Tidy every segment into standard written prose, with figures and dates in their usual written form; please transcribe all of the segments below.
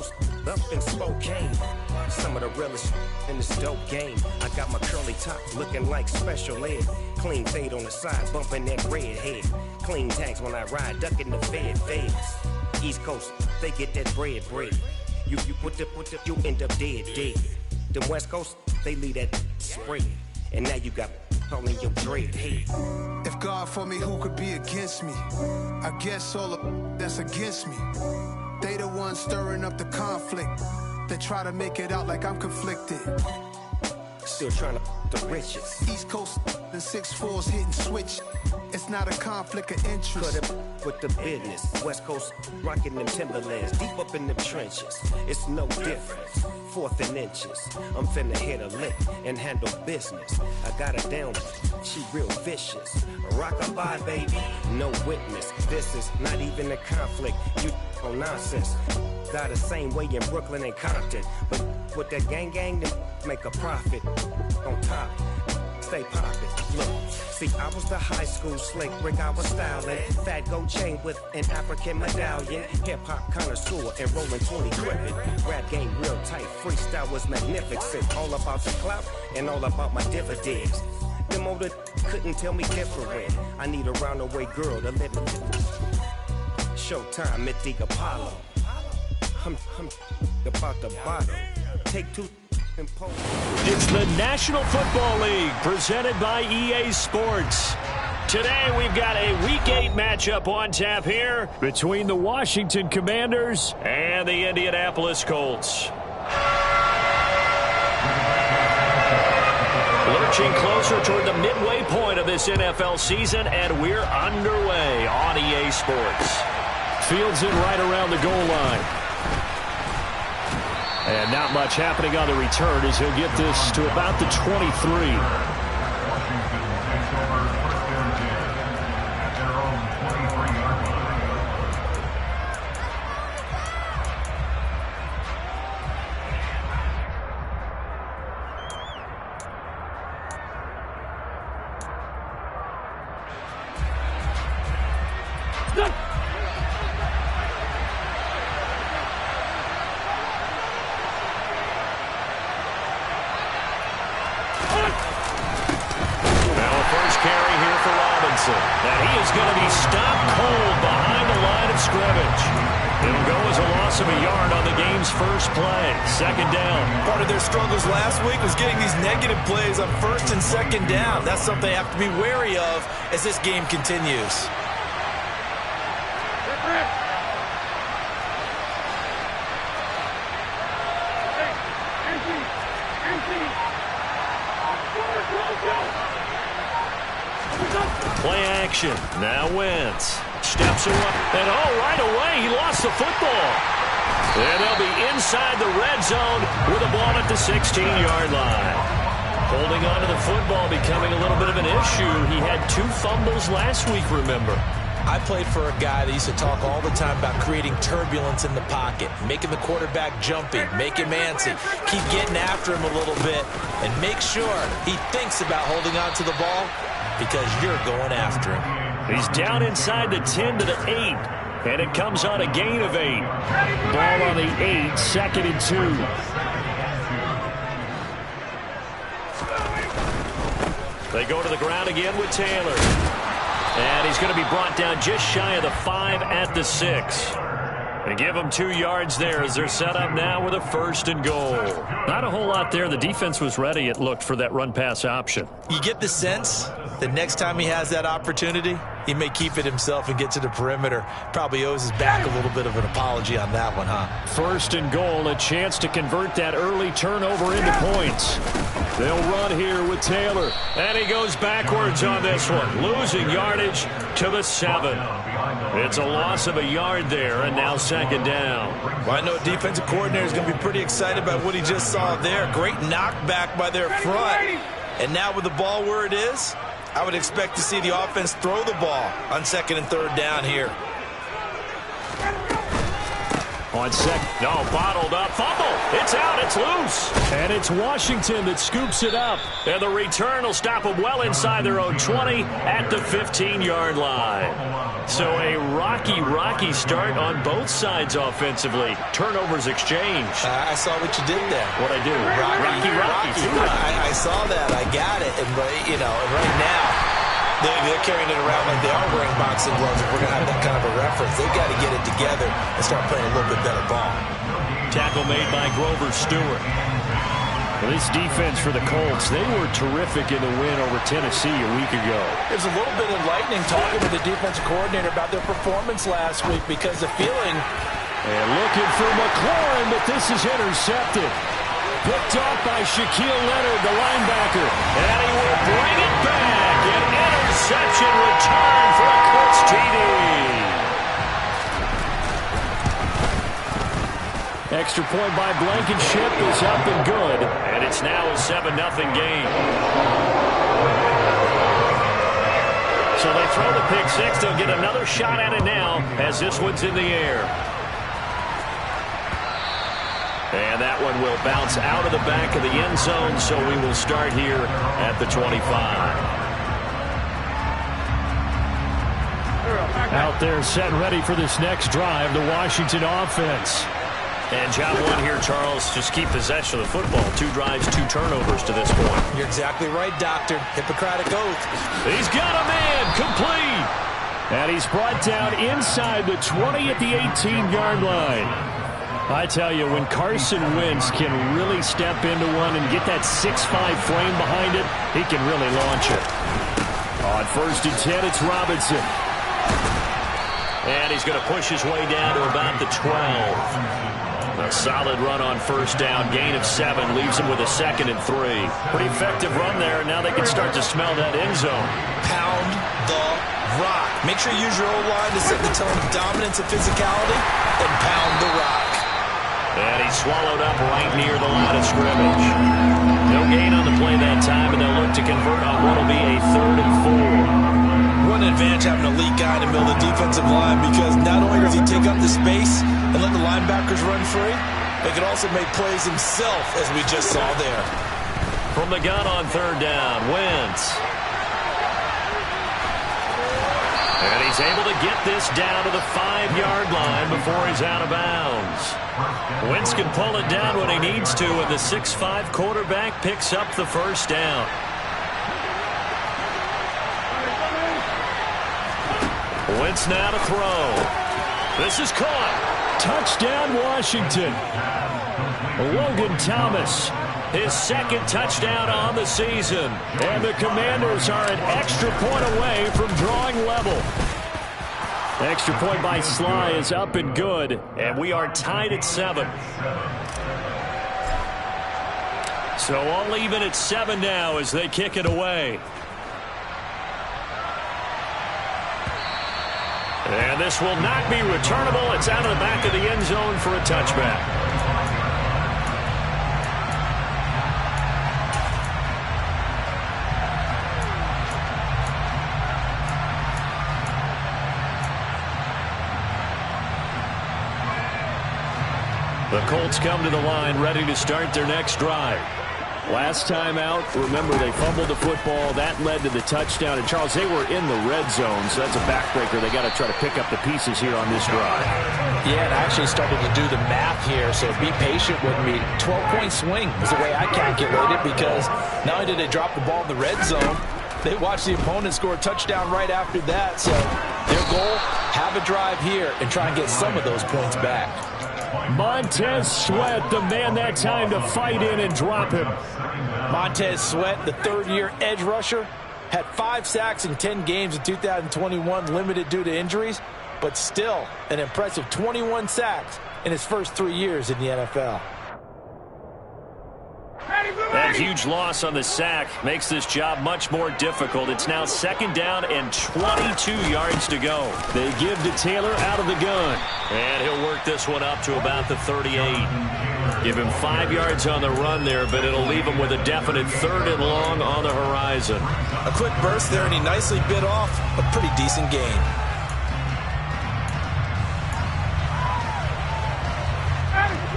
Coast up in Spokane. Some of the realest in this dope game. I got my curly top looking like special ed. Clean fade on the side, bumping that red head. Clean tags when I ride, ducking the feds. East Coast, they get that bread. You put the, you end up dead. The West Coast, they leave that spread. And now you got all in your dread head. If God for me, who could be against me? I guess all of that's against me. They the ones stirring up the conflict. They try to make it out like I'm conflicted. Still trying to the riches. East Coast and 6'4's hitting switch. It's not a conflict of interest. Cut it with the business. West Coast rocking them Timberlands, deep up in them trenches. It's no difference. 4th and inches. I'm finna hit a lick and handle business. I got her down, she real vicious. Rock-a-bye, baby, no witness. This is not even a conflict. You on nonsense. Got the same way in Brooklyn and Compton. But with that gang, then make a profit. On top, stay poppin'. Look, see, I was the high school slick Rick, I was styling. Fat gold chain with an African medallion. Hip-hop connoisseur and rolling 20 gripping. Rap game real tight, freestyle was magnificent. All about the clout and all about my dividends. Them older couldn't tell me different. I need a roundaway girl to let me. Showtime at the Apollo. I'm about the bottom. Take 2 and post. It's the National Football League presented by EA Sports. Today we've got a Week 8 matchup on tap here between the Washington Commanders and the Indianapolis Colts. Lurching closer toward the midway point of this NFL season, and we're underway on EA Sports. Fields in right around the goal line. And not much happening on the return as he'll get this to about the 23. And he is going to be stopped cold behind the line of scrimmage. It'll go as a loss of a yard on the game's first play. 2nd down. Part of their struggles last week was getting these negative plays on 1st and 2nd down. That's something they have to be wary of as this game continues. Play action. Now Wentz steps away. And right away, he lost the football. And they'll be inside the red zone with a ball at the 16-yard line. Holding on to the football becoming a little bit of an issue. He had 2 fumbles last week, remember. I played for a guy that used to talk all the time about creating turbulence in the pocket, making the quarterback jumpy, make him antsy, keep getting after him a little bit, and make sure he thinks about holding on to the ball because you're going after him. He's down inside the 10 to the 8, and it comes on a gain of 8. Ball on the 8, 2nd and 2. They go to the ground again with Taylor. And he's going to be brought down just shy of the 5 at the 6. And give them 2 yards there as they're set up now with a 1st and goal. Not a whole lot there. The defense was ready, it looked, for that run-pass option. You get the sense that next time he has that opportunity, he may keep it himself and get to the perimeter. Probably owes his back a little bit of an apology on that one, huh? 1st and goal, a chance to convert that early turnover into points. They'll run here with Taylor. And he goes backwards on this one, losing yardage to the 7. It's a loss of a yard there, and now 2nd down. Well, I know a defensive coordinator is going to be pretty excited about what he just saw there. Great knockback by their front. And now with the ball where it is, I would expect to see the offense throw the ball on 2nd and 3rd down here. On second. No, bottled up. Fumble. It's out. It's loose. And it's Washington that scoops it up. And the return will stop them well inside their own 20 at the 15-yard line. So a rocky start on both sides offensively. Turnovers exchanged. I saw what you did there. What I do? Rocky. I saw that. I got it. And, right now, they're carrying it around like they are wearing boxing gloves. If we're going to have that kind of a reference, they've got to get it together and start playing a little bit better ball. Tackle made by Grover Stewart. Well, this defense for the Colts, they were terrific in the win over Tennessee a week ago. There's a little bit enlightening talking with the defensive coordinator about their performance last week because the feeling... And looking for McLaurin, but this is intercepted. Picked off by Shaquille Leonard, the linebacker. And he will bring it back. An interception return for a Colts TD. Extra point by Blankenship is up and good. And it's now a 7-0 game. So they throw the pick six. They'll get another shot at it now as this one's in the air. And that one will bounce out of the back of the end zone, so we will start here at the 25. Out there set and ready for this next drive, the Washington offense. And job one here, Charles, just keep possession of the football. 2 drives, 2 turnovers to this point. You're exactly right, Doctor. Hippocratic oath. He's got a man, complete. And he's brought down inside the 20 at the 18-yard line. I tell you, when Carson Wentz can really step into one and get that 6'5" frame behind it, he can really launch it. On 1st and 10, it's Robinson. And he's going to push his way down to about the 12. A solid run on 1st down, gain of 7, leaves him with a 2nd and 3. Pretty effective run there, and now they can start to smell that end zone. Pound the rock. Make sure you use your O-line to set the tone of dominance and physicality, and pound the rock. And he's swallowed up right near the line of scrimmage. No gain on the play that time, and they'll look to convert on what will be a 3rd and 4. What an advantage having a elite guy in the middle of the defensive line, because not only does he take up the space and let the linebackers run free, but he can also make plays himself, as we just saw there. From the gun on 3rd down, Wentz. And he's able to get this down to the 5-yard line before he's out of bounds. Wentz can pull it down when he needs to, and the 6'5" quarterback picks up the 1st down. Wentz now to throw. This is caught. Touchdown, Washington. Logan Thomas, his 2nd touchdown on the season. And the Commanders are an extra point away from drawing level. Extra point by Sly is up and good. And we are tied at 7. So all even at 7 now as they kick it away. And this will not be returnable. It's out of the back of the end zone for a touchback. The Colts come to the line ready to start their next drive. Last time out, remember, they fumbled the football. That led to the touchdown. And, Charles, they were in the red zone, so that's a backbreaker. They got to try to pick up the pieces here on this drive. Yeah, and I actually started to do the math here, so be patient with me. 12-point swing is the way I calculated, because not only did they drop the ball in the red zone, they watched the opponent score a touchdown right after that. So their goal, have a drive here and try and get some of those points back. Montez Sweat, the man that time to fight in and drop him. Montez Sweat, the 3rd-year edge rusher, had 5 sacks in 10 games in 2021, limited due to injuries, but still an impressive 21 sacks in his first 3 years in the NFL. That huge loss on the sack makes this job much more difficult. It's now 2nd down and 22 yards to go. They give to Taylor out of the gun. And he'll work this one up to about the 38. Give him 5 yards on the run there, but it'll leave him with a definite 3rd and long on the horizon. A quick burst there, and he nicely bit off a pretty decent gain.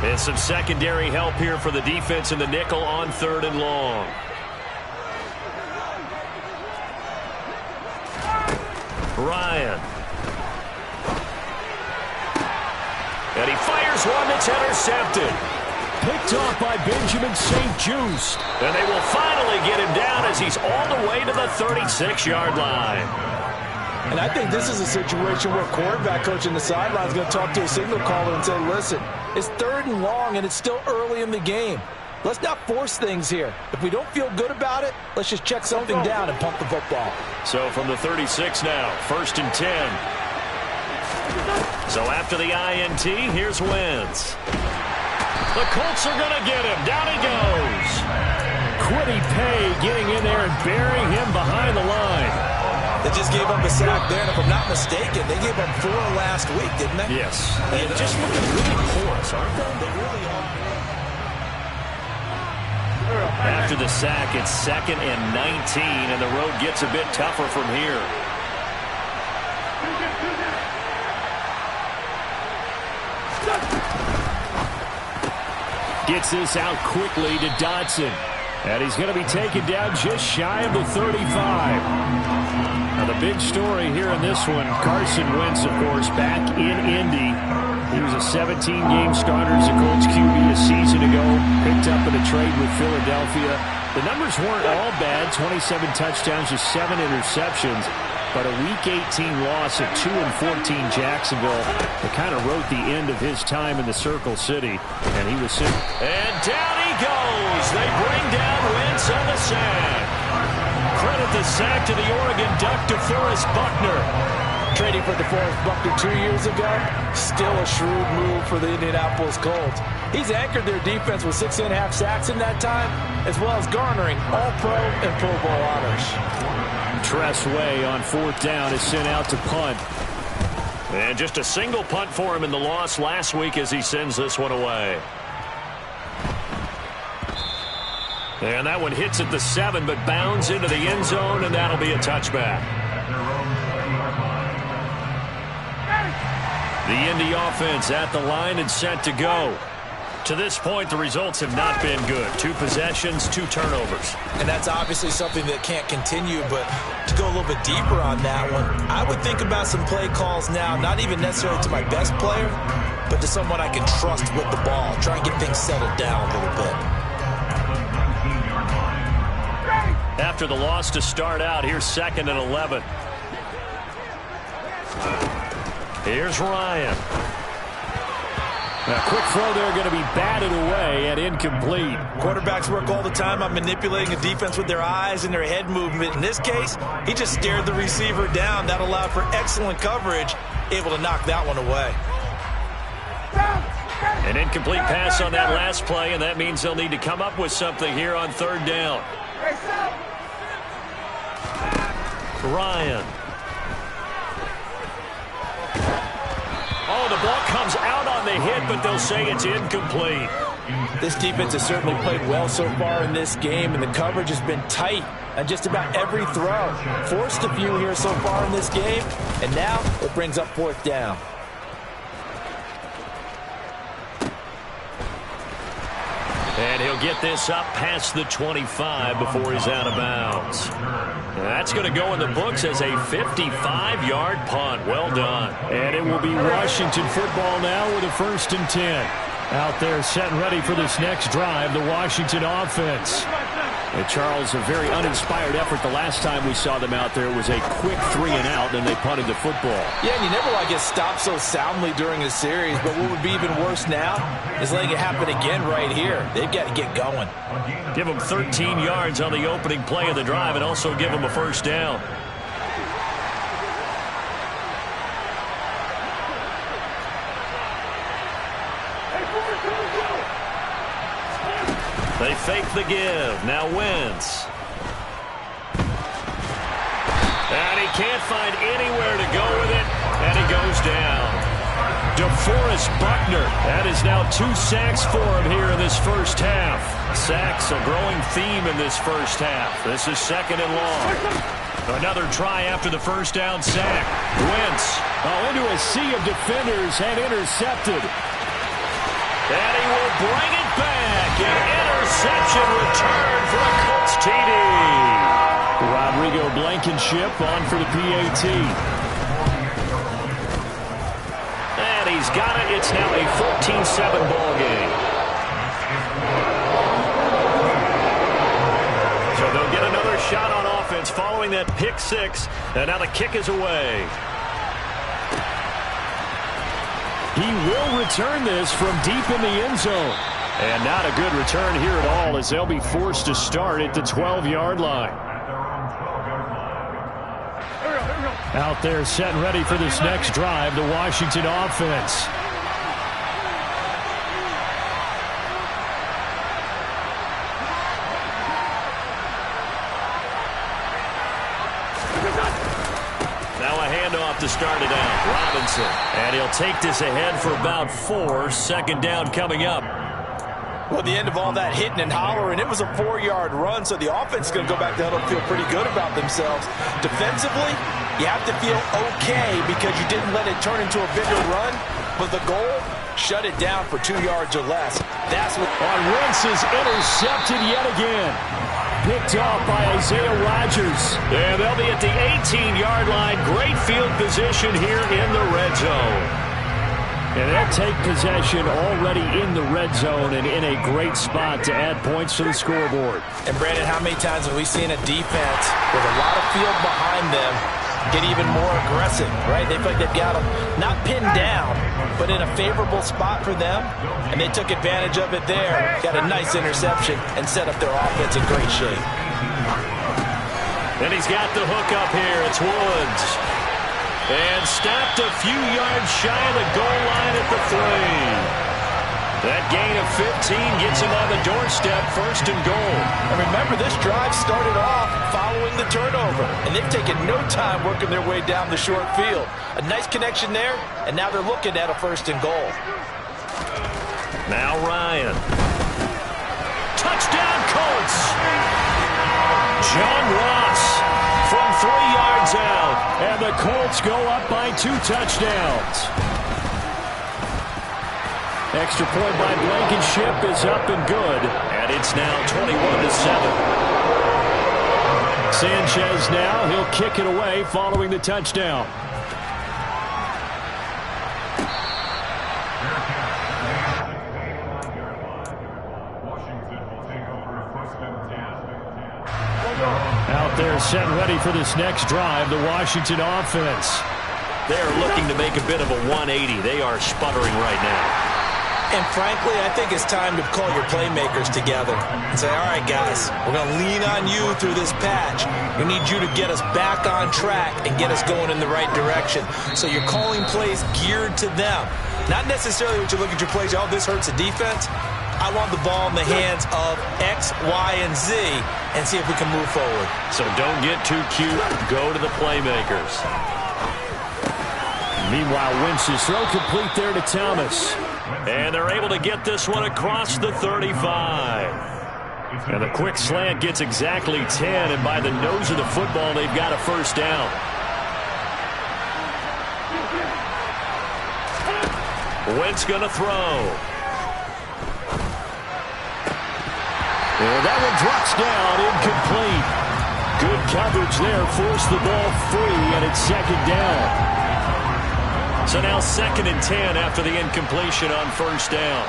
And some secondary help here for the defense in the nickel on 3rd and long. Ryan. And he fires one that's intercepted. Picked off by Benjamin St. Juste. And they will finally get him down as he's all the way to the 36-yard line. And I think this is a situation where quarterback coach in the sideline is going to talk to a signal caller and say, listen, it's 3rd and long and it's still early in the game. Let's not force things here. If we don't feel good about it, let's just check something down and pump the football. So from the 36 now, 1st and 10. So after the INT, here's Wentz. The Colts are going to get him. Down he goes. Quiddy Pay getting in there and burying him behind the line. They just gave up a sack there, and if I'm not mistaken, they gave up 4 last week, didn't they? Yes. And just looking really porous, aren't they? They really are. After the sack, it's 2nd and 19, and the road gets a bit tougher from here. Gets this out quickly to Dotson. And he's going to be taken down just shy of the 35. Now the big story here in this one, Carson Wentz, of course, back in Indy. He was a 17-game starter as a Colts QB a season ago. Picked up in a trade with Philadelphia. The numbers weren't all bad, 27 touchdowns, just 7 interceptions. But a Week 18 loss at 2-14 Jacksonville that kind of wrote the end of his time in the Circle City. And he was sick. And down he goes. They bring down Wentz on the sack. Credit the sack to the Oregon Duck, DeForest Buckner. Trading for DeForest Buckner 2 years ago, still a shrewd move for the Indianapolis Colts. He's anchored their defense with 6.5 sacks in that time, as well as garnering All-Pro and Pro Bowl honors. Tress Way on 4th down is sent out to punt. And just a single punt for him in the loss last week as he sends this one away. And that one hits at the 7, but bounds into the end zone, and that'll be a touchback. The Indy offense at the line and set to go. To this point, the results have not been good. 2 possessions, 2 turnovers. And that's obviously something that can't continue, but to go a little bit deeper on that one, I would think about some play calls now, not even necessarily to my best player, but to someone I can trust with the ball. Try and get things settled down a little bit. After the loss to start out, here's 2nd and 11. Here's Ryan. A quick throw there going to be batted away and incomplete. Quarterbacks work all the time on manipulating a defense with their eyes and their head movement. In this case, he just stared the receiver down. That allowed for excellent coverage, able to knock that one away. An incomplete pass on that last play, and that means they'll need to come up with something here on 3rd down. Ryan. Oh, the ball comes out on the hit, but they'll say it's incomplete. This defense has certainly played well so far in this game, and the coverage has been tight on just about every throw. Forced a few here so far in this game, and now it brings up 4th down. And he'll get this up past the 25 before he's out of bounds. That's going to go in the books as a 55-yard punt. Well done. And it will be Washington football now with a 1st and 10. Out there set and ready for this next drive, the Washington offense. And Charles, a very uninspired effort the last time we saw them out there. It was a quick 3-and-out, and they punted the football. Yeah, and you never want to get stopped so soundly during a series, but what would be even worse now is letting it happen again right here. They've got to get going. Give them 13 yards on the opening play of the drive and also give them a 1st down. They fake the give. Now Wentz. And he can't find anywhere to go with it, and he goes down. DeForest Buckner. That is now 2 sacks for him here in this first half. Sacks, a growing theme in this first half. This is 2nd and long. Another try after the 1st down sack. Wentz. Into a sea of defenders and intercepted. And he will bring it back. An interception return for a Colts TD. Rodrigo Blankenship on for the PAT. And he's got it. It's now a 14-7 ball game. So they'll get another shot on offense following that pick six. And now the kick is away. He will return this from deep in the end zone. And not a good return here at all, as they'll be forced to start at the 12-yard line. Out there set and ready for this next drive, the Washington offense. Now a handoff to start it out. Robinson. And he'll take this ahead for about 4. Second down coming up. Well, at the end of all that hitting and hollering, it was a 4-yard run, so the offense is going to go back to huddle and feel pretty good about themselves. Defensively, you have to feel okay because you didn't let it turn into a bigger run, but the goal, shut it down for 2 yards or less. That's what... Wentz is intercepted yet again. Picked off by Isaiah Rodgers. And they'll be at the 18-yard line. Great field position here in the red zone. And they'll take possession already in the red zone and in a great spot to add points to the scoreboard. And, Brandon, how many times have we seen a defense with a lot of field behind them get even more aggressive, right? They feel like they've got them not pinned down, but in a favorable spot for them, and they took advantage of it there. Got a nice interception and set up their offense in great shape. And he's got the hook up here. It's Woods. And stopped a few yards shy of the goal line at the 3. That gain of 15 gets him on the doorstep, first and goal. And remember, this drive started off following the turnover, and they've taken no time working their way down the short field. A nice connection there, and now they're looking at a first and goal. Now Ryan. Touchdown, Colts! John Ross from 3 yards out. And the Colts go up by 2 touchdowns. Extra point by Blankenship is up and good. And it's now 21-7. Sanchez now, he'll kick it away following the touchdown. Out there set and ready for this next drive, the Washington offense. They're looking to make a bit of a 180. They are sputtering right now. And frankly, I think it's time to call your playmakers together and say, all right, guys, we're going to lean on you through this patch. We need you to get us back on track and get us going in the right direction. So you're calling plays geared to them. Not necessarily what you look at your plays, oh, this hurts the defense. I want the ball in the hands of X, Y, and Z and see if we can move forward. So don't get too cute. Go to the playmakers. Meanwhile, Wentz's throw complete there to Thomas. And they're able to get this one across the 35. And the quick slant gets exactly 10, and by the nose of the football, they've got a first down. Wentz going to throw. And that one drops down, incomplete. Good coverage there, forced the ball free, and it's second down. So now 2nd and 10 after the incompletion on first down.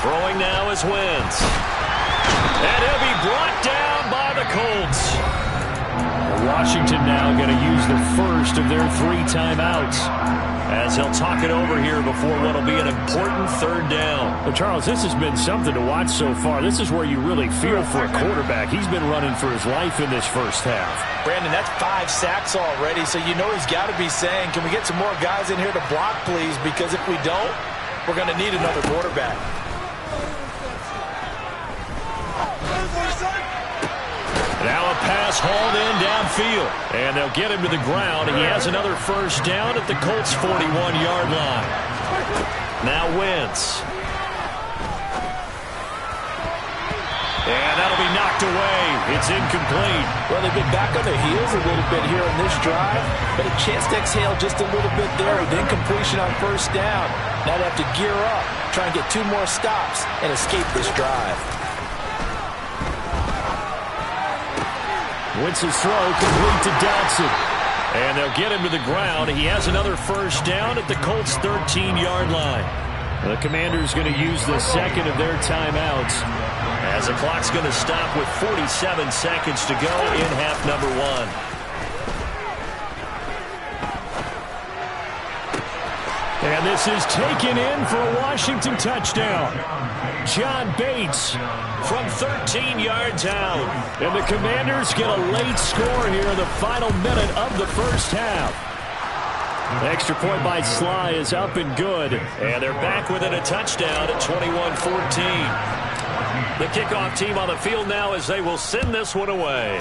Throwing now is Wentz. And he'll be brought down by the Colts. Washington now going to use the first of their 3 timeouts, as he'll talk it over here before what will be an important 3rd down. Well, Charles, this has been something to watch so far. This is where you really feel for a quarterback. He's been running for his life in this first half. Brandon, that's 5 sacks already, so you know he's got to be saying, can we get some more guys in here to block, please? Because if we don't, we're going to need another quarterback. Now a pass hauled in downfield. And they'll get him to the ground. He has another first down at the Colts' 41-yard line. Now Wentz. And that'll be knocked knocked away. It's incomplete. Well, they've been back on their heels a little bit here in this drive, but a chance to exhale just a little bit there with incompletion on first down. Now they have to gear up, try and get 2 more stops, and escape this drive. Wentz's throw complete to Dotson. And they'll get him to the ground. He has another first down at the Colts' 13-yard line. The Commanders going to use the second of their timeouts, as the clock's going to stop with 47 seconds to go in half number 1. And this is taken in for a Washington touchdown. John Bates from 13 yards out. And the Commanders get a late score here in the final minute of the first half. The extra point by Sly is up and good. And they're back within a touchdown at 21-14. The kickoff team on the field now as they will send this one away.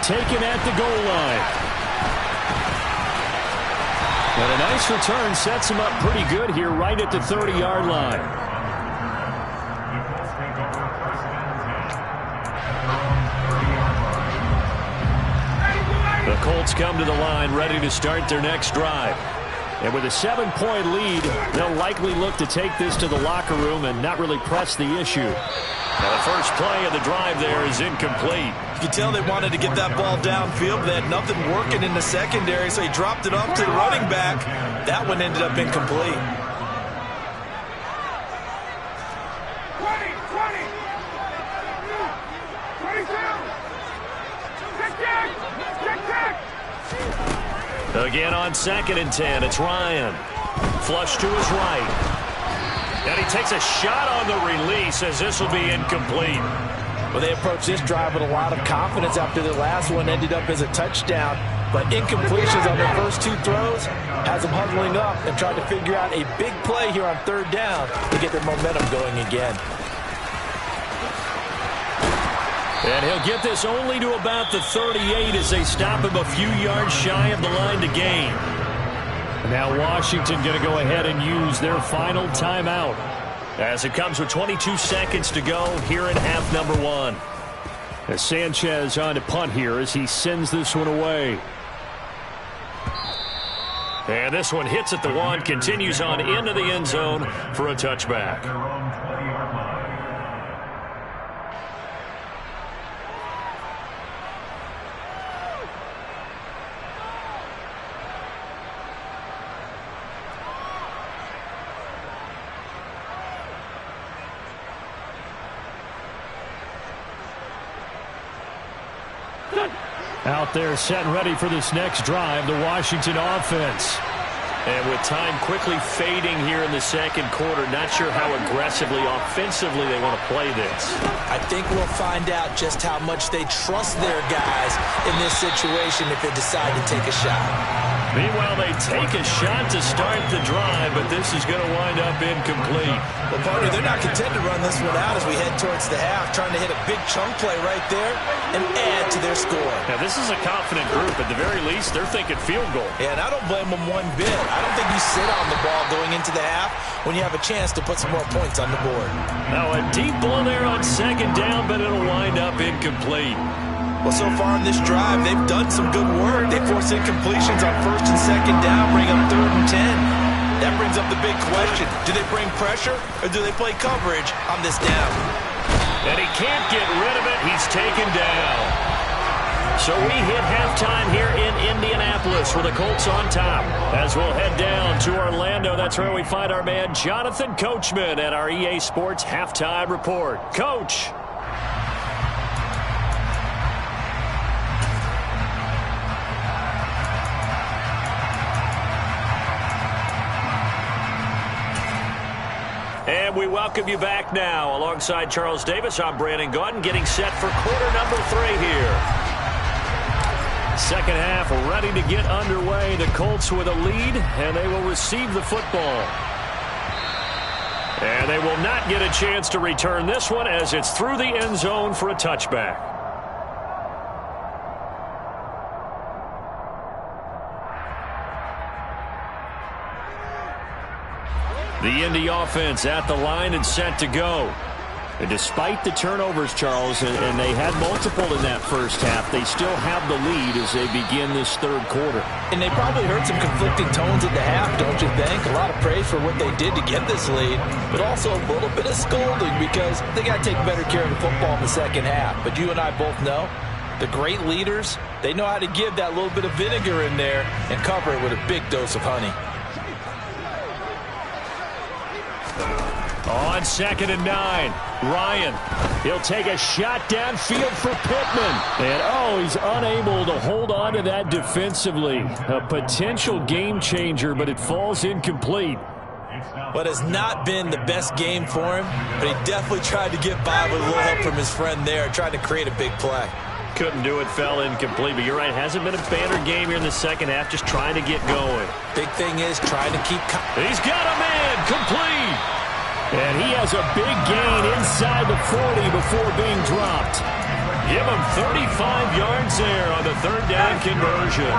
Taken at the goal line. And a nice return sets him up pretty good here right at the 30-yard line. The Colts come to the line ready to start their next drive. And with a 7-point lead, they'll likely look to take this to the locker room and not really press the issue. Now the first play of the drive there is incomplete. You can tell they wanted to get that ball downfield, but they had nothing working in the secondary, so he dropped it off to the running back. That one ended up incomplete. 22. Again on 2nd and 10, it's Ryan. Flush to his right. And he takes a shot on the release as this will be incomplete. Well, they approached this drive with a lot of confidence after the last one ended up as a touchdown. But incompletions on their first 2 throws has them huddling up and trying to figure out a big play here on 3rd down to get their momentum going again. And he'll get this only to about the 38 as they stop him a few yards shy of the line to gain. Now Washington going to go ahead and use their final timeout as it comes with 22 seconds to go here in half number 1. As Sanchez on to punt here as he sends this one away. And this one hits at the 1, continues on into the end zone for a touchback. Out there set and ready for this next drive, the Washington offense. And with time quickly fading here in the second quarter, not sure how aggressively, offensively they want to play this. I think we'll find out just how much they trust their guys in this situation if they decide to take a shot. Meanwhile, they take a shot to start the drive, but this is going to wind up incomplete. Well, partner, they're not content to run this one out as we head towards the half, trying to hit a big chunk play right there and add to their score. Now, this is a confident group. At the very least, they're thinking field goal. Yeah, and I don't blame them one bit. I don't think you sit on the ball going into the half when you have a chance to put some more points on the board. Now, a deep ball there on 2nd down, but it'll wind up incomplete. Well, so far in this drive, they've done some good work. They force incompletions on 1st and 2nd down, bring up 3rd and 10. That brings up the big question. Do they bring pressure or do they play coverage on this down? And he can't get rid of it. He's taken down. So we hit halftime here in Indianapolis with the Colts on top. As we'll head down to Orlando, that's where we find our man Jonathan Coachman at our EA Sports Halftime Report. Coach. And we welcome you back now. Alongside Charles Davis, I'm Brandon Gaudin, getting set for quarter number 3 here. Second half ready to get underway. The Colts with a lead, and they will receive the football. And they will not get a chance to return this one as it's through the end zone for a touchback. The Indy offense at the line and set to go. And despite the turnovers, Charles, and they had multiple in that first half, they still have the lead as they begin this third quarter. And they probably heard some conflicting tones at the half, don't you think? A lot of praise for what they did to get this lead, but also a little bit of scolding because they got to take better care of the football in the second half. But you and I both know the great leaders, they know how to give that little bit of vinegar in there and cover it with a big dose of honey. On 2nd and 9, Ryan. He'll take a shot downfield for Pittman. And, he's unable to hold on to that defensively. A potential game changer, but it falls incomplete. But it's not been the best game for him, but he definitely tried to get by with a little help from his friend there, trying to create a big play. Couldn't do it, fell incomplete. But you're right, hasn't been a banner game here in the second half, just trying to get going. Big thing is trying to keep... He's got a man, complete. And he has a big gain inside the 40 before being dropped. Give him 35 yards there on the third down conversion.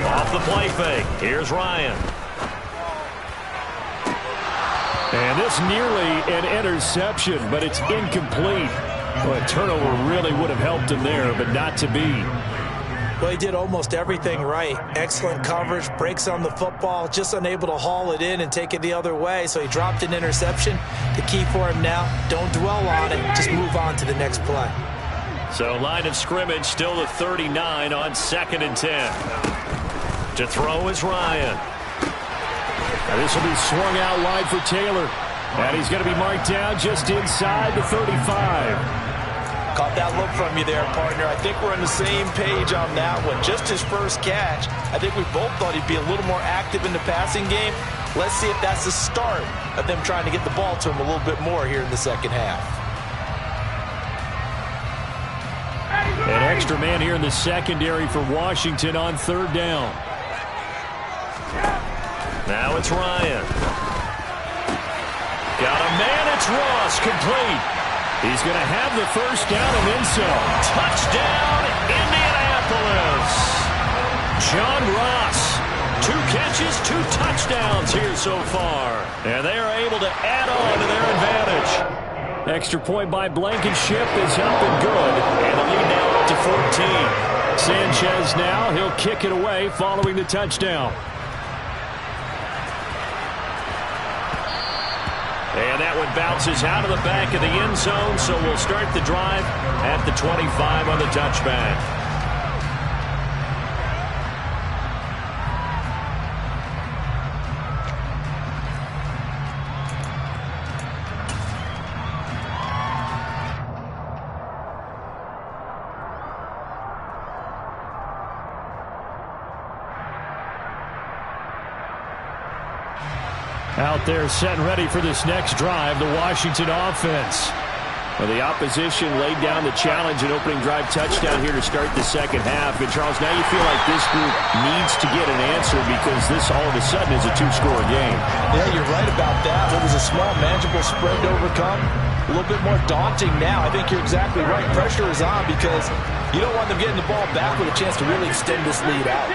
Off the play fake. Here's Ryan. And this nearly an interception, but it's incomplete. Well, a turnover really would have helped him there, but not to be. Well, he did almost everything right. Excellent coverage, breaks on the football, just unable to haul it in and take it the other way. So he dropped an interception. The key for him now, don't dwell on it. Just move on to the next play. So line of scrimmage still the 39 on 2nd and 10. To throw is Ryan. Now this will be swung out wide for Taylor. And he's going to be marked down just inside the 35. Caught that look from you there, partner. I think we're on the same page on that one. Just his first catch. I think we both thought he'd be a little more active in the passing game. Let's see if that's the start of them trying to get the ball to him a little bit more here in the second half. An extra man here in the secondary for Washington on 3rd down. Now it's Ryan. Got a man, it's Ross, complete. He's going to have the first down and then some. Touchdown, Indianapolis. John Ross, 2 catches, 2 touchdowns here so far. And they are able to add on to their advantage. Extra point by Blankenship is up and good. And the lead now up to 14. Sanchez now, he'll kick it away following the touchdown. And that one bounces out of the back of the end zone, so we'll start the drive at the 25 on the touchback. Out there set and ready for this next drive, the Washington offense. Well, the opposition laid down the challenge and opening drive touchdown here to start the second half. And, Charles, now you feel like this group needs to get an answer because this all of a sudden is a 2-score game. Yeah, you're right about that. It was a small, manageable spread to overcome. A little bit more daunting now. I think you're exactly right. Pressure is on because you don't want them getting the ball back with a chance to really extend this lead out.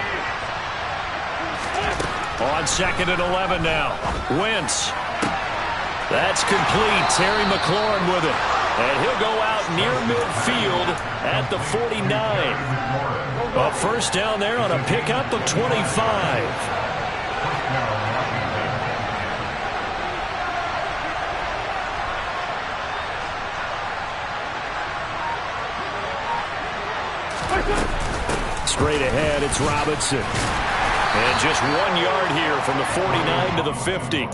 On 2nd and 11 now. Wentz. That's complete. Terry McLaurin with it. And he'll go out near midfield at the 49. A first down there on a pickup of 25. Straight ahead, it's Robinson. And just 1 yard here from the 49 to the 50.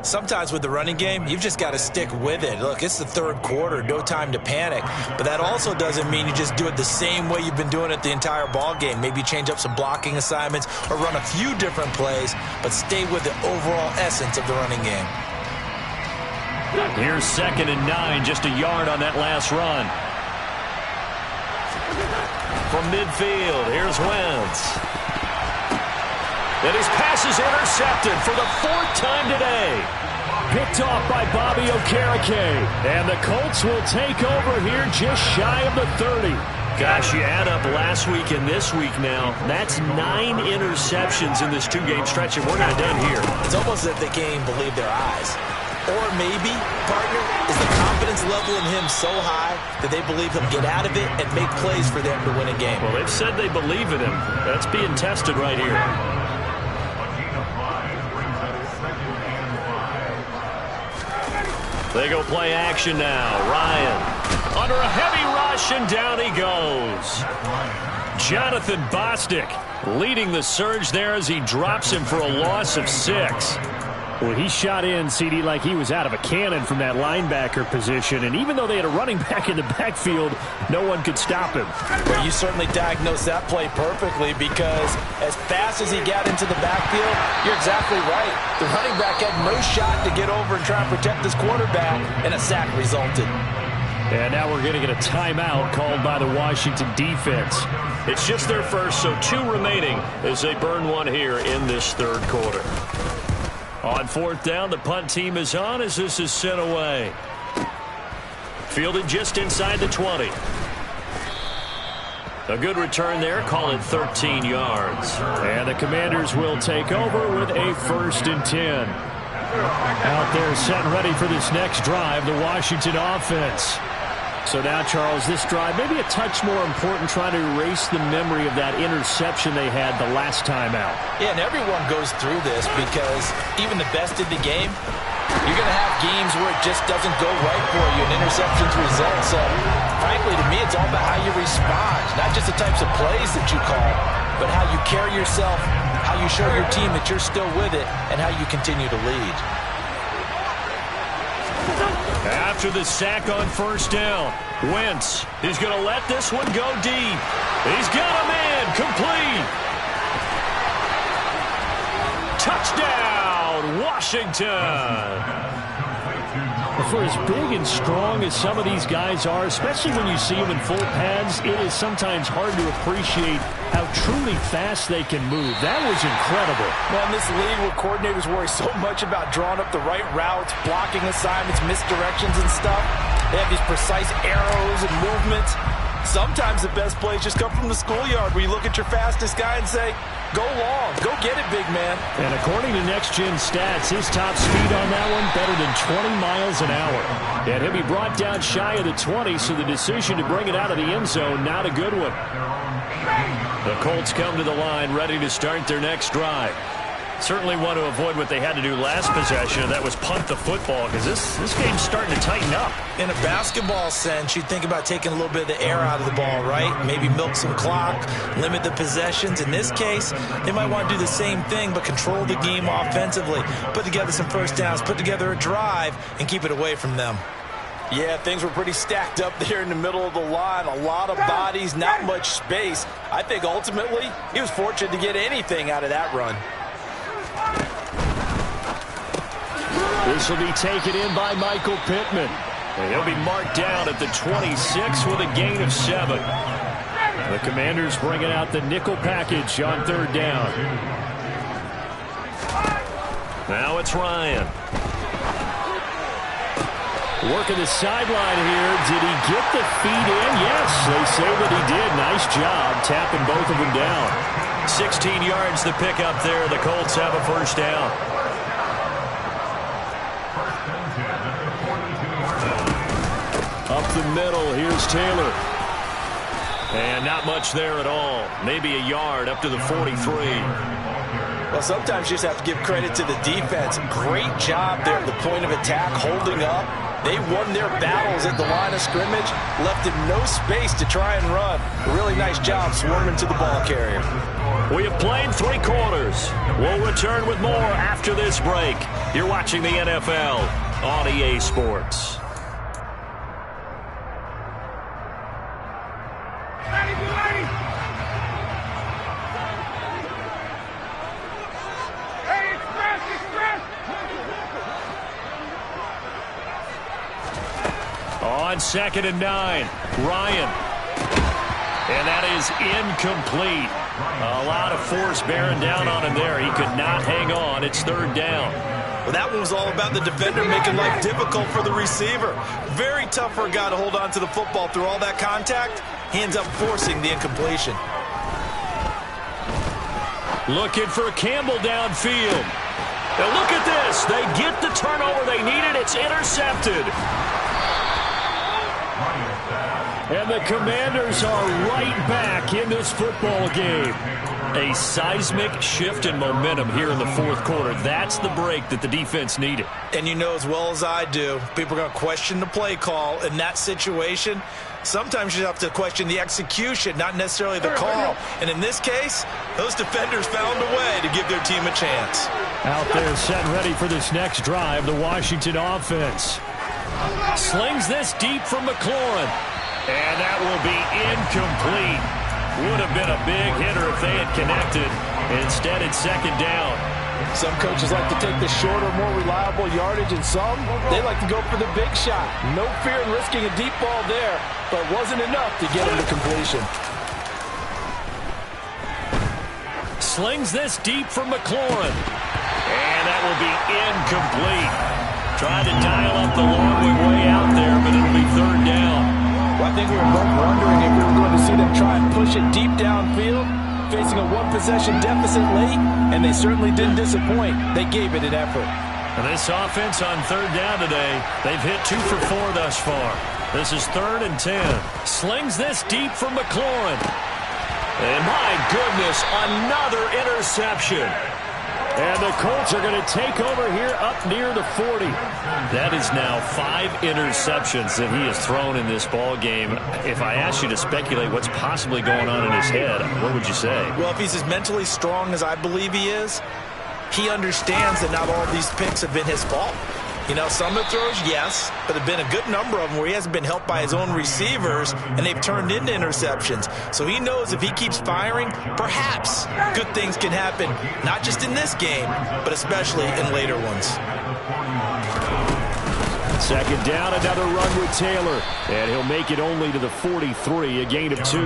Sometimes with the running game, you've just got to stick with it. Look, it's the third quarter, no time to panic. But that also doesn't mean you just do it the same way you've been doing it the entire ball game. Maybe change up some blocking assignments or run a few different plays, but stay with the overall essence of the running game. Here's 2nd and 9, just a yard on that last run. From midfield, here's Wentz. And his pass is intercepted for the 4th time today. picked off by Bobby Okereke. And the Colts will take over here just shy of the 30. Gosh, you add up last week and this week now, that's 9 interceptions in this two-game stretch, and we're not done here. It's almost as if they can't even believe their eyes. Or maybe, partner, is the confidence level in him so high that they believe he'll get out of it and make plays for them to win a game. Well, they've said they believe in him. That's being tested right here. They go play action now. Ryan under a heavy rush, and down he goes. Jonathan Bostic leading the surge there as he drops him for a loss of 6. Well, he shot in, CD, like he was out of a cannon from that linebacker position. And even though they had a running back in the backfield, no one could stop him. Well, you certainly diagnosed that play perfectly, because as fast as he got into the backfield, you're exactly right. The running back had no shot to get over and try and protect his quarterback, and a sack resulted. And now we're going to get a timeout called by the Washington defense. It's just their first, so 2 remaining as they burn one here in this third quarter. On 4th down, the punt team is on as this is sent away. Fielded just inside the 20. A good return there, call it 13 yards. And the Commanders will take over with a 1st and 10. Out there set and ready for this next drive, the Washington offense. So now, Charles, this drive maybe a touch more important, trying to erase the memory of that interception they had the last time out. Yeah, and everyone goes through this, because even the best in the game, you're going to have games where it just doesn't go right for you, and interceptions result. So, frankly, to me, it's all about how you respond, not just the types of plays that you call, but how you carry yourself, how you show your team that you're still with it, and how you continue to lead. After the sack on 1st down, Wentz is going to let this one go deep. He's got a man complete. Touchdown, Washington. For as big and strong as some of these guys are, especially when you see them in full pads, it is sometimes hard to appreciate how truly fast they can move. That was incredible. Well, in this league where coordinators worry so much about drawing up the right routes, blocking assignments, misdirections and stuff, they have these precise arrows and movements. Sometimes the best plays just come from the schoolyard, where you look at your fastest guy and say, go long, go get it, big man. And according to Next Gen Stats, his top speed on that one better than 20 miles an hour. And he'll be brought down shy of the 20, so the decision to bring it out of the end zone, not a good one. The Colts come to the line, ready to start their next drive. Certainly want to avoid what they had to do last possession, and that was punt the football, because this game's starting to tighten up. In a basketball sense, you'd think about taking a little bit of the air out of the ball, right? Maybe milk some clock, limit the possessions. In this case, they might want to do the same thing, but control the game offensively. Put together some first downs, put together a drive, and keep it away from them. Yeah, things were pretty stacked up there in the middle of the line. A lot of bodies, not much space. I think ultimately he was fortunate to get anything out of that run. This will be taken in by Michael Pittman. And he'll be marked down at the 26 with a gain of 7. The Commanders bringing out the nickel package on 3rd down. Now it's Ryan. Working the sideline here. Did he get the feet in? Yes, they say that he did. Nice job tapping both of them down. 16 yards to pick up there. The Colts have a 1st down. Up the middle, here's Taylor. And not much there at all. Maybe a yard up to the 43. Well, sometimes you just have to give credit to the defense. Great job there at the point of attack, holding up. They won their battles at the line of scrimmage, left him no space to try and run. A really nice job swarming to the ball carrier. We have played 3 quarters. We'll return with more after this break. You're watching the NFL on EA Sports. On 2nd and 9, Ryan. And that is incomplete. A lot of force bearing down on him there. He could not hang on. It's 3rd down. Well, that one was all about the defender making life difficult for the receiver. Very tough for a guy to hold on to the football through all that contact. He ends up forcing the incompletion. Looking for Campbell downfield. Now look at this. They get the turnover they needed. It's intercepted. And the Commanders are right back in this football game. A seismic shift in momentum here in the fourth quarter. That's the break that the defense needed. And you know as well as I do, people are going to question the play call in that situation. Sometimes you have to question the execution, not necessarily the call. And in this case, those defenders found a way to give their team a chance. Out there set ready for this next drive, the Washington offense. Slings this deep from McLaurin. And that will be incomplete. Would have been a big hitter if they had connected. Instead, it's second down. Some coaches like to take the shorter, more reliable yardage, and some, they like to go for the big shot. No fear in risking a deep ball there, but wasn't enough to get him to completion. Slings this deep from McLaurin. And that will be incomplete. Tried to dial up the long way out there, but it'll be third down. Well, I think we were both wondering if we were going to see them try and push it deep downfield, facing a one-possession deficit late, and they certainly didn't disappoint. They gave it an effort. And this offense on third down today, they've hit 2 for 4 thus far. This is 3rd and 10. Slings this deep from McLaurin. And my goodness, another interception. And the Colts are going to take over here up near the 40. That is now 5 interceptions that he has thrown in this ball game. If I asked you to speculate what's possibly going on in his head, what would you say? Well, if he's as mentally strong as I believe he is, he understands that not all of these picks have been his fault. You know, some of the throws, yes, but there have been a good number of them where he hasn't been helped by his own receivers, and they've turned into interceptions. So he knows if he keeps firing, perhaps good things can happen, not just in this game, but especially in later ones. Second down, another run with Taylor, and he'll make it only to the 43, a gain of 2.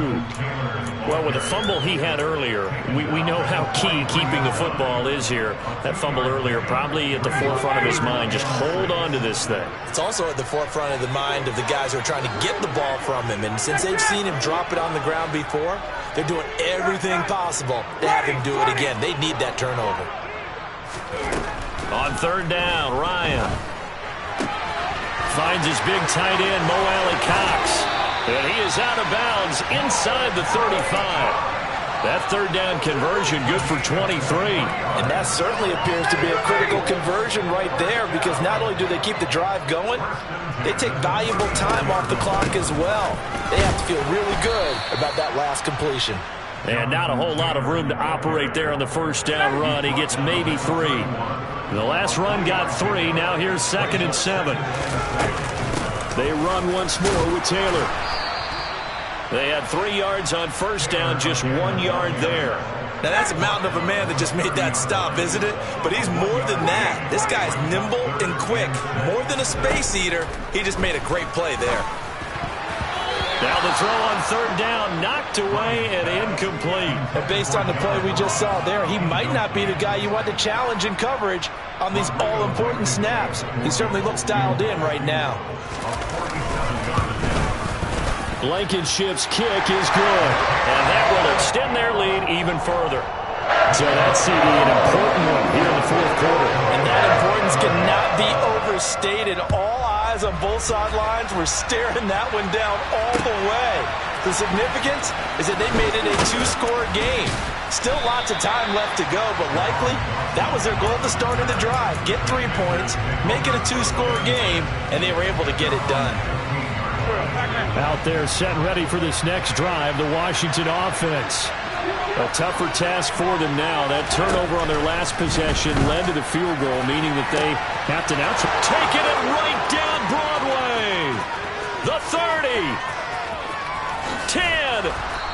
Well, with the fumble he had earlier, we know how key keeping the football is here. That fumble earlier probably at the forefront of his mind. Just hold on to this thing. It's also at the forefront of the mind of the guys who are trying to get the ball from him. And since they've seen him drop it on the ground before, they're doing everything possible to have him do it again. They need that turnover. On third down, Ryan finds his big tight end, Mo Alley-Cox. And he is out of bounds inside the 35. That third down conversion good for 23. And that certainly appears to be a critical conversion right there, because not only do they keep the drive going, they take valuable time off the clock as well. They have to feel really good about that last completion. And not a whole lot of room to operate there on the first down run. He gets maybe 3. The last run got 3. Now here's 2nd and 7. They run once more with Taylor. They had 3 yards on first down, just 1 yard there. Now that's a mountain of a man that just made that stop, isn't it? But he's more than that. This guy's nimble and quick. More than a space eater, he just made a great play there. Now the throw on third down, knocked away and incomplete. And based on the play we just saw there, he might not be the guy you want to challenge in coverage on these all-important snaps. He certainly looks dialed in right now. Blankenship's kick is good, and that will extend their lead even further. So that's an important one here in the fourth quarter. And that importance cannot be overstated. All eyes on both sidelines were staring that one down all the way. The significance is that they made it a 2-score game. Still lots of time left to go, but likely that was their goal at the start of the drive. Get 3 points, make it a 2-score game, and they were able to get it done. Out there set ready for this next drive, the Washington offense. A tougher task for them now. That turnover on their last possession led to the field goal, meaning that they have to now taking it right down Broadway. The 30. 10.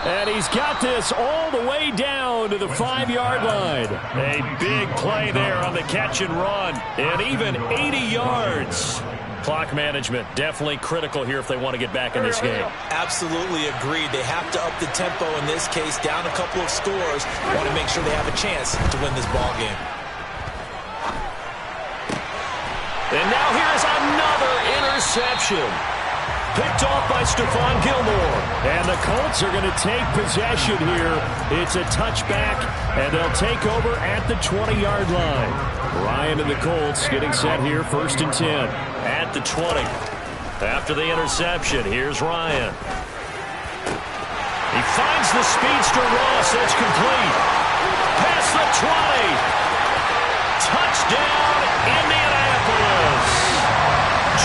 And he's got this all the way down to the 5-yard line. A big play there on the catch and run. And even 80 yards. Clock management definitely critical here if they want to get back in this game. Absolutely agreed. They have to up the tempo in this case, down a couple of scores. Want to make sure they have a chance to win this ball game. And now here's another interception. Picked off by Stephon Gilmore. And the Colts are going to take possession here. It's a touchback, and they'll take over at the 20-yard line. Ryan and the Colts getting set here, 1st and 10. At the 20. After the interception, here's Ryan. He finds the speedster Ross. That's complete. Past the 20. Touchdown, Indianapolis.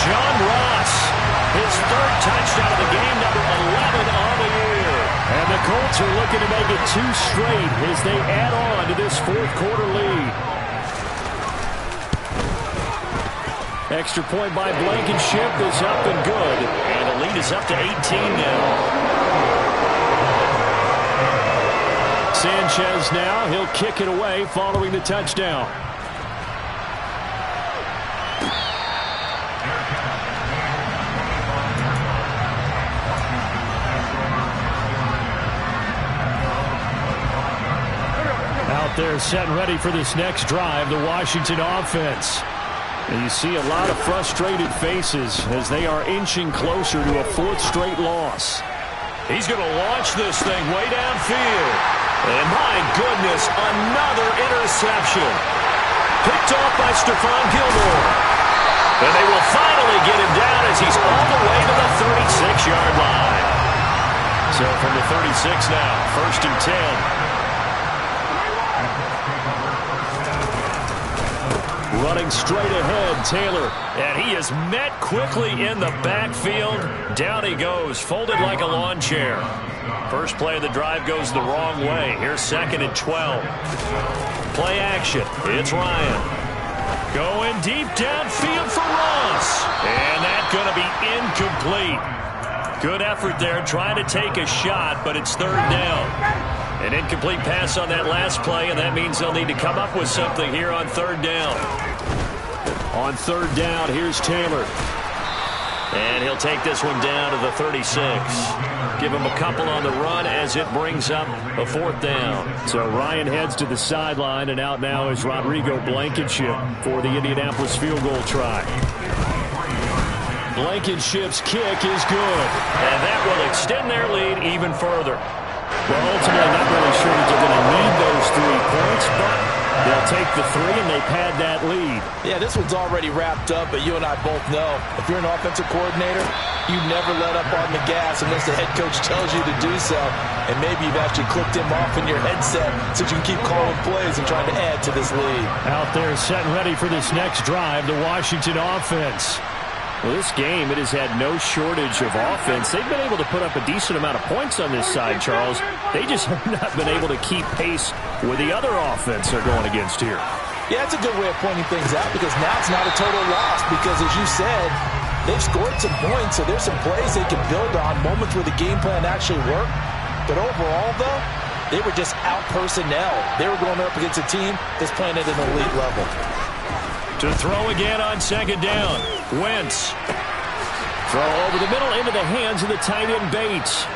John Ross, his 3rd touchdown of the game, number 11 on the year. And the Colts are looking to make it 2 straight as they add on to this 4th quarter lead. Extra point by Blankenship is up and good. And the lead is up to 18 now. Sanchez now, he'll kick it away following the touchdown. Out there set and ready for this next drive, the Washington offense. And you see a lot of frustrated faces as they are inching closer to a 4th straight loss. He's going to launch this thing way downfield. And my goodness, another interception. Picked off by Stephon Gilmore. And they will finally get him down as he's all the way to the 36-yard line. So from the 36 now, 1st and 10. Running straight ahead, Taylor. And he is met quickly in the backfield. Down he goes, folded like a lawn chair. First play of the drive goes the wrong way. Here's 2nd and 12. Play action. It's Ryan. Going deep downfield for Ross. And that's going to be incomplete. Good effort there, trying to take a shot, but it's 3rd down. An incomplete pass on that last play, and that means they'll need to come up with something here on 3rd down. On 3rd down, here's Taylor. And he'll take this one down to the 36. Give him a couple on the run as it brings up a 4th down. So Ryan heads to the sideline, and out now is Rodrigo Blankenship for the Indianapolis field goal try. Blankenship's kick is good. And that will extend their lead even further. Well, ultimately, not really sure that they're going to need those 3 points, but they'll take the 3 and they pad that lead. Yeah, this one's already wrapped up, but you and I both know if you're an offensive coordinator, you never let up on the gas unless the head coach tells you to do so. And maybe you've actually clicked him off in your headset so you can keep calling plays and trying to add to this lead. Out there set and ready for this next drive, the Washington offense. Well, this game, it has had no shortage of offense. They've been able to put up a decent amount of points on this side, Charles. They just have not been able to keep pace with the other offense they're going against here. Yeah, it's a good way of pointing things out because now it's not a total loss because, as you said, they've scored some points, so there's some plays they can build on, moments where the game plan actually worked. But overall, though, they were just out personnel. They were going up against a team that's playing at an elite level. To throw again on 2nd down. Wentz. Throw over the middle into the hands of the tight end Bates.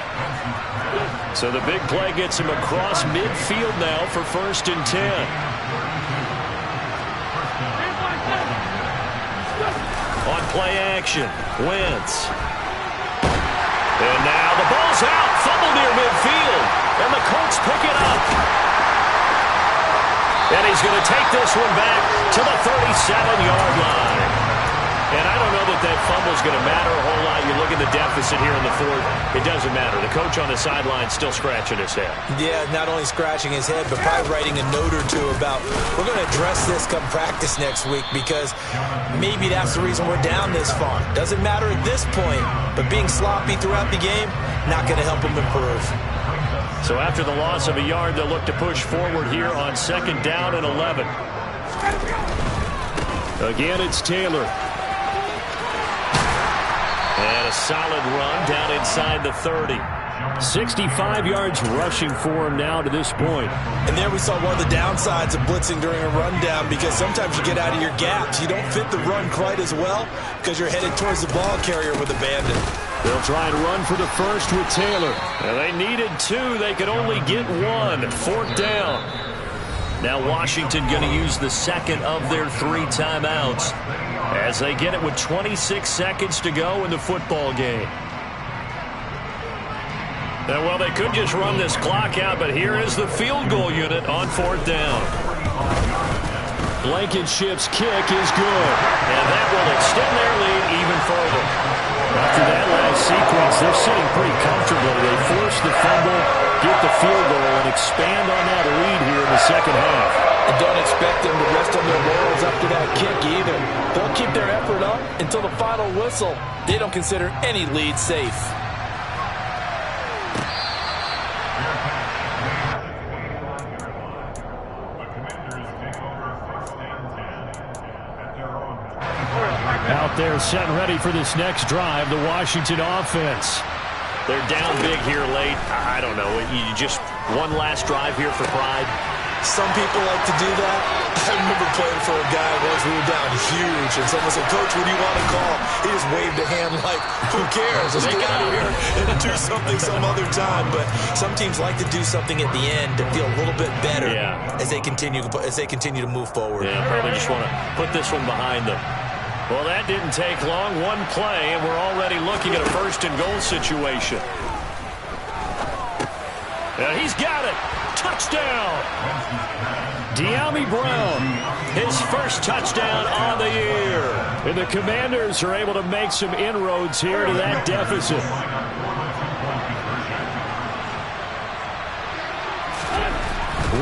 So the big play gets him across midfield now for 1st and 10. On play action, Wentz. And now the ball's out. Fumble near midfield. And the Colts pick it up. And he's going to take this one back to the 37-yard line. And I don't know that that fumble's going to matter a whole lot. You look at the deficit here in the 4th. It doesn't matter. The coach on the sideline still scratching his head. Yeah, not only scratching his head, but probably writing a note or two about, we're going to address this come practice next week because maybe that's the reason we're down this far. Doesn't matter at this point, but being sloppy throughout the game, not going to help him improve. So after the loss of a yard, they'll look to push forward here on 2nd down and 11. Again, it's Taylor. And a solid run down inside the 30. 65 yards rushing for him now to this point. And there we saw one of the downsides of blitzing during a rundown because sometimes you get out of your gaps. You don't fit the run quite as well because you're headed towards the ball carrier with abandon. They'll try and run for the first with Taylor. And they needed 2. They could only get 1. 4th down. Now Washington going to use the second of their 3 timeouts as they get it with 26 seconds to go in the football game. Now, well, they could just run this clock out, but here is the field goal unit on 4th down. Blankenship's kick is good. And that will extend their lead even further. After that last sequence, they're sitting pretty comfortably. They force the fumble, get the field goal, and expand on that lead here in the second half. And don't expect them to rest on their laurels after that kick either. They'll keep their effort up until the final whistle. They don't consider any lead safe. Out there set and ready for this next drive, the Washington offense. They're down big here late. I don't know. You just one last drive here for pride. Some people like to do that. I remember playing for a guy once. We were down huge, and someone said, "Coach, what do you want to call?" He just waved a hand like, "Who cares? Let's get out of here and do something some other time." But some teams like to do something at the end to feel a little bit better as they continue to move forward. Yeah, probably just want to put this one behind them. Well, that didn't take long. One play, and we're already looking at a 1st and goal situation. And he's got it. Touchdown. De'Ami Brown, his first touchdown on the year. And the Commanders are able to make some inroads here to that deficit.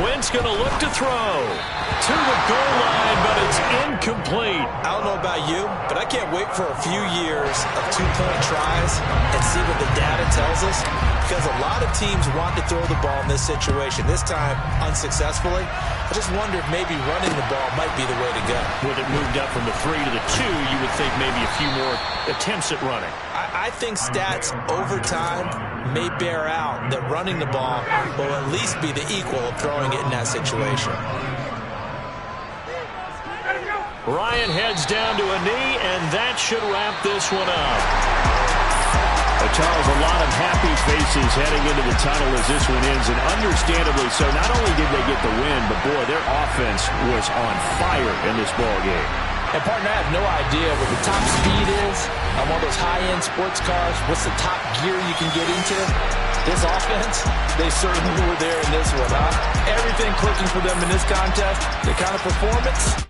Wentz going to look to throw to the goal line, but it's incomplete. I don't know about you, but I can't wait for a few years of 2-point tries and see what the data tells us, because a lot of teams want to throw the ball in this situation. This time, unsuccessfully. I just wonder if maybe running the ball might be the way to go. When it moved up from the 3 to the 2, you would think maybe a few more attempts at running. I think stats over time may bear out that running the ball will at least be the equal of throwing it in that situation. Ryan heads down to a knee, and that should wrap this one up. Charles, a lot of happy faces heading into the tunnel as this one ends, and understandably so. Not only did they get the win, but boy, their offense was on fire in this ball game. And partner, I have no idea what the top speed is on one of those high-end sports cars. What's the top gear you can get into? This offense, they certainly were there in this one, huh? Everything clicking for them in this contest, the kind of performance.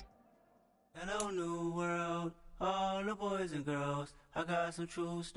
Hello, new world, all the boys and girls. I got some true stories.